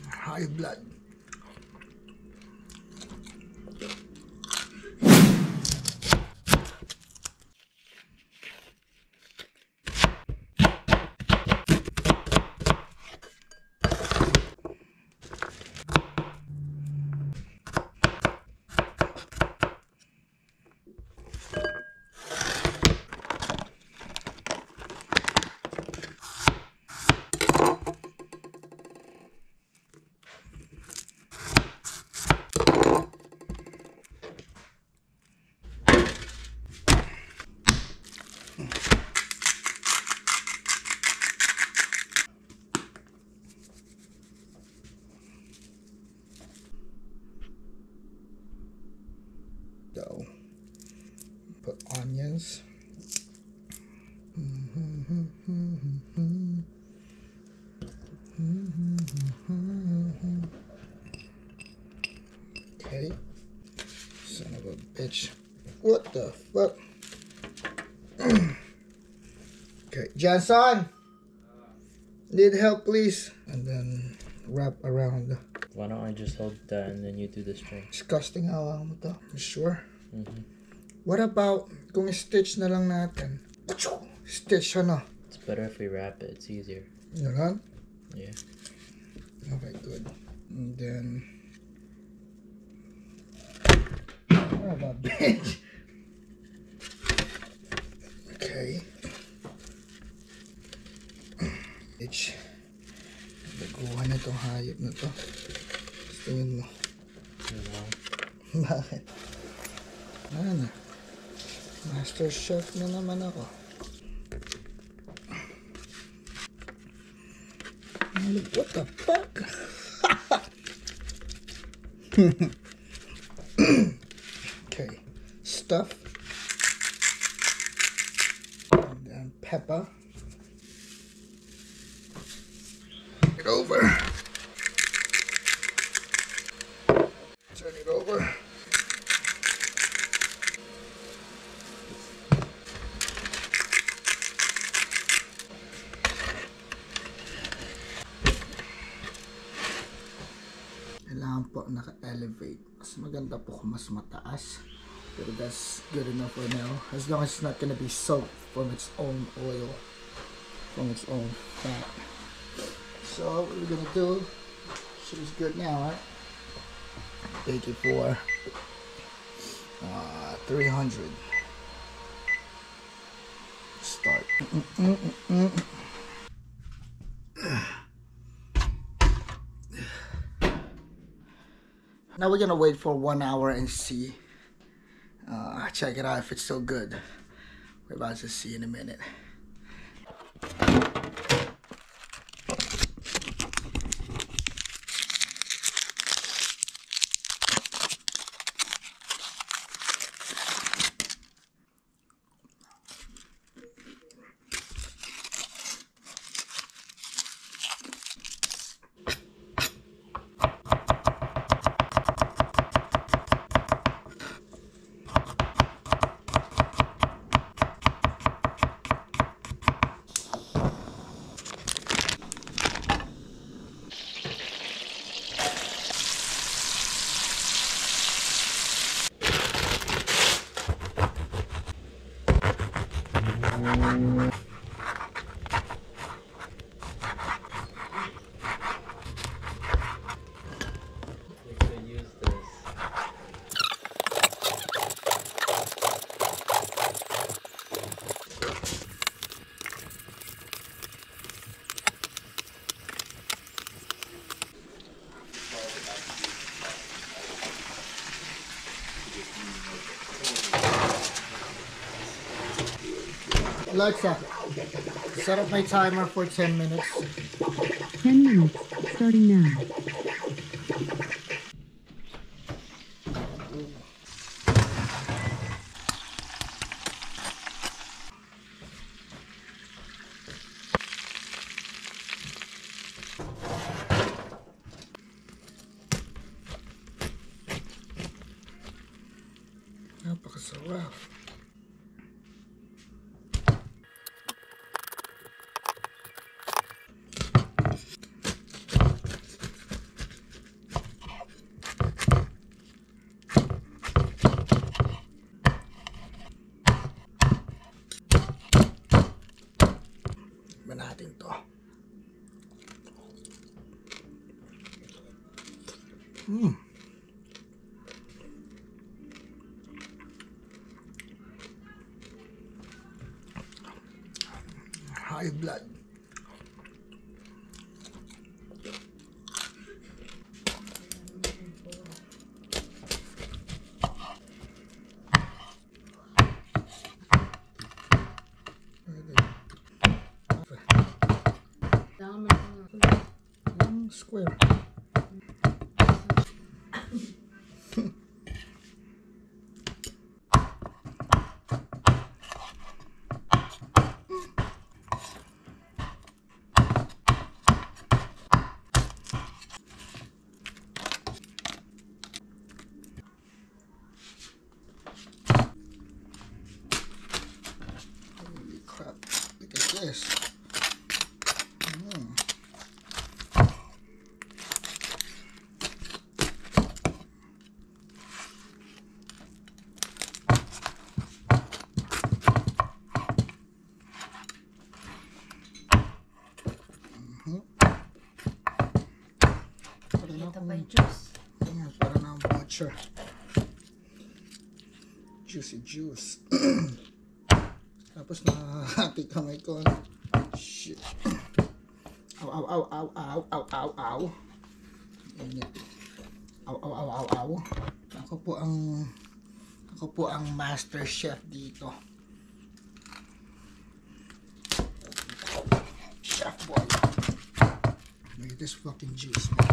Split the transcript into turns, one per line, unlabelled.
High blood. So, put onions. Okay. Son of a bitch. What the fuck? Okay, Johnson! Need help, please? And then wrap around.
Why don't I just hold that and then you do the string?
Disgusting awa mo to. You sure? What about kung stitch na lang natin? Stitch ano?
It's better if we wrap it. It's easier.
Yun?
Yeah.
Okay, good. And then... What about bitch? Okay. Bitch. Baguhan na itong hayop na to. Tingin mo. Bakit? Ano? Master chef na naman ako. What the fuck? Okay. Stuff. And then pepper. It over. Turn it over. Kailangan po naka-elevate. Mas maganda po kung mas mataas. Pero that's good enough for now. As long as it's not gonna be soaked from its own oil. From its own fat. So what we're gonna do, she's good now, right? Bake it for 300. Start. Now we're gonna wait for 1 hour and see. Check it out if it's still good. We're about to see in a minute. Alexa, set up my timer for 10 minutes.
10 minutes, starting now.
Napakasarap. natin to. High blood. Square. Holy crap, look at this.
Ito pa yung juice.
Para na ang butcher. Juicy juice. Tapos nakahati kamay ko. Shit. Ow, ow, ow, ow, ow, ow, ow, ow. Init. Ow, ow, ow, ow, ow. Ako po ang master chef dito. Chef boy. Look at this fucking juice, man.